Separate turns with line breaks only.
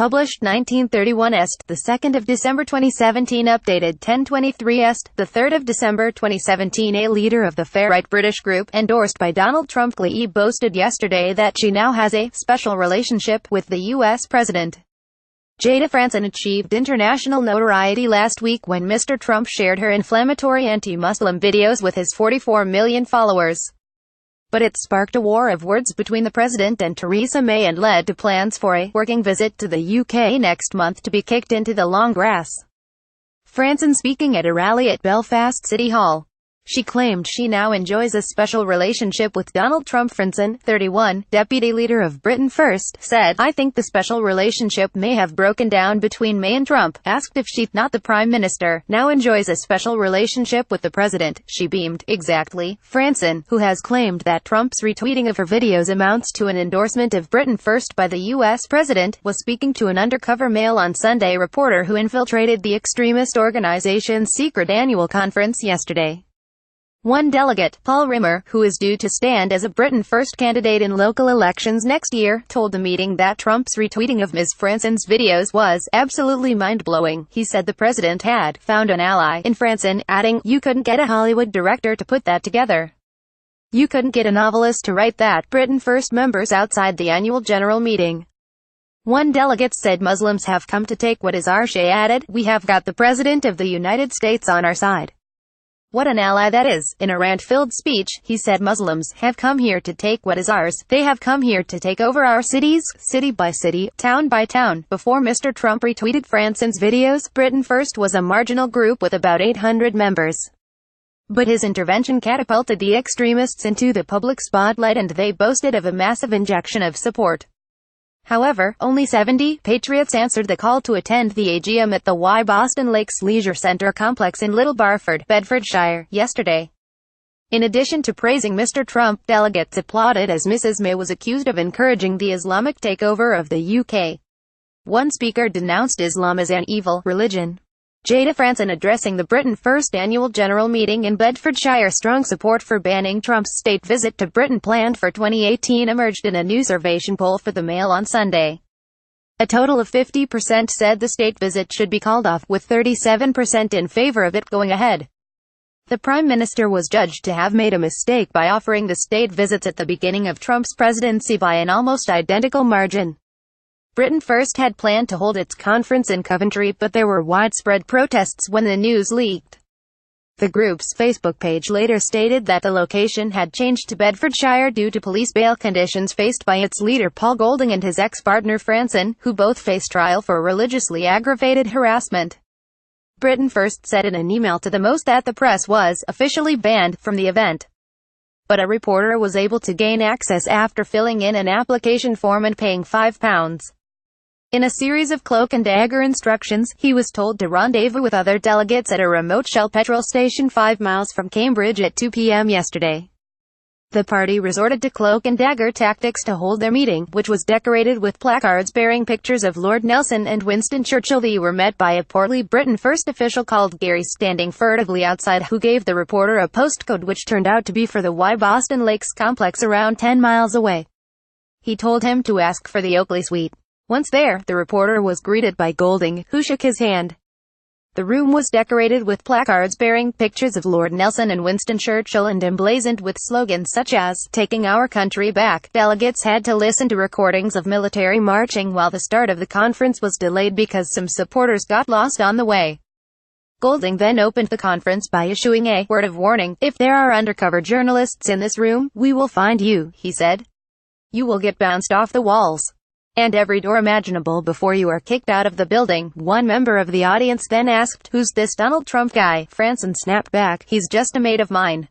published 1931 est, the 2nd of December 2017 updated 1023 est, the 3rd of December 2017. A leader of the farRight British group, endorsed by Donald Trump, gleey, boasted yesterday that she now has a special relationship with the U.S. president. Jayda Fransen achieved international notoriety last week when Mr. Trump shared her inflammatory anti-Muslim videos with his 44 million followers. But it sparked a war of words between the President and Theresa May and led to plans for a working visit to the UK next month to be kicked into the long grass. Fransen speaking at a rally at Belfast City Hall. She claimed she now enjoys a special relationship with Donald Trump. Fransen, 31, deputy leader of Britain First, said, "I think the special relationship may have broken down between May and Trump." Asked if she, not the Prime Minister, now enjoys a special relationship with the President, she beamed, "Exactly." Fransen, who has claimed that Trump's retweeting of her videos amounts to an endorsement of Britain First by the U.S. President, was speaking to an undercover Mail on Sunday reporter who infiltrated the extremist organization's secret annual conference yesterday. One delegate, Paul Rimmer, who is due to stand as a Britain First candidate in local elections next year, told the meeting that Trump's retweeting of Ms. Fransen's videos was absolutely mind-blowing. He said the president had found an ally in Fransen, adding, "You couldn't get a Hollywood director to put that together. You couldn't get a novelist to write that." Britain First members outside the annual general meeting. One delegate said, "Muslims have come to take what is ours." She added, "We have got the President of the United States on our side. What an ally that is." In a rant-filled speech, he said, "Muslims have come here to take what is ours. They have come here to take over our cities, city by city, town by town." Before Mr. Trump retweeted Fransen's videos, Britain First was a marginal group with about 800 members. But his intervention catapulted the extremists into the public spotlight and they boasted of a massive injection of support. However, only 70 patriots answered the call to attend the AGM at the Boston Lakes Leisure Centre complex in Little Barford, Bedfordshire, yesterday. In addition to praising Mr. Trump, delegates applauded as Mrs. May was accused of encouraging the Islamic takeover of the UK. One speaker denounced Islam as an evil religion. Jayda Fransen addressing the Britain First annual general meeting in Bedfordshire. Strong support for banning Trump's state visit to Britain planned for 2018 emerged in a new survey poll for the Mail on Sunday. A total of 50% said the state visit should be called off, with 37% in favor of it going ahead. The Prime Minister was judged to have made a mistake by offering the state visits at the beginning of Trump's presidency by an almost identical margin. Britain First had planned to hold its conference in Coventry, but there were widespread protests when the news leaked. The group's Facebook page later stated that the location had changed to Bedfordshire due to police bail conditions faced by its leader Paul Golding and his ex-partner Fransen, who both face trial for religiously aggravated harassment. Britain First said in an email to the Most that the press was officially banned from the event. But a reporter was able to gain access after filling in an application form and paying £5. In a series of cloak and dagger instructions, he was told to rendezvous with other delegates at a remote Shell petrol station 5 miles from Cambridge at 2 p.m. yesterday. The party resorted to cloak and dagger tactics to hold their meeting, which was decorated with placards bearing pictures of Lord Nelson and Winston Churchill. They were met by a portly Britain First official called Gary standing furtively outside, who gave the reporter a postcode which turned out to be for the Boston Lakes complex around 10 miles away. He told him to ask for the Oakley suite. Once there, the reporter was greeted by Golding, who shook his hand. The room was decorated with placards bearing pictures of Lord Nelson and Winston Churchill and emblazoned with slogans such as, "Taking Our Country Back." Delegates had to listen to recordings of military marching while the start of the conference was delayed because some supporters got lost on the way. Golding then opened the conference by issuing a word of warning. "If there are undercover journalists in this room, we will find you," he said. "You will get bounced off the walls and every door imaginable before you are kicked out of the building." One member of the audience then asked, "Who's this Donald Trump guy?" Fransen snapped back, "He's just a mate of mine."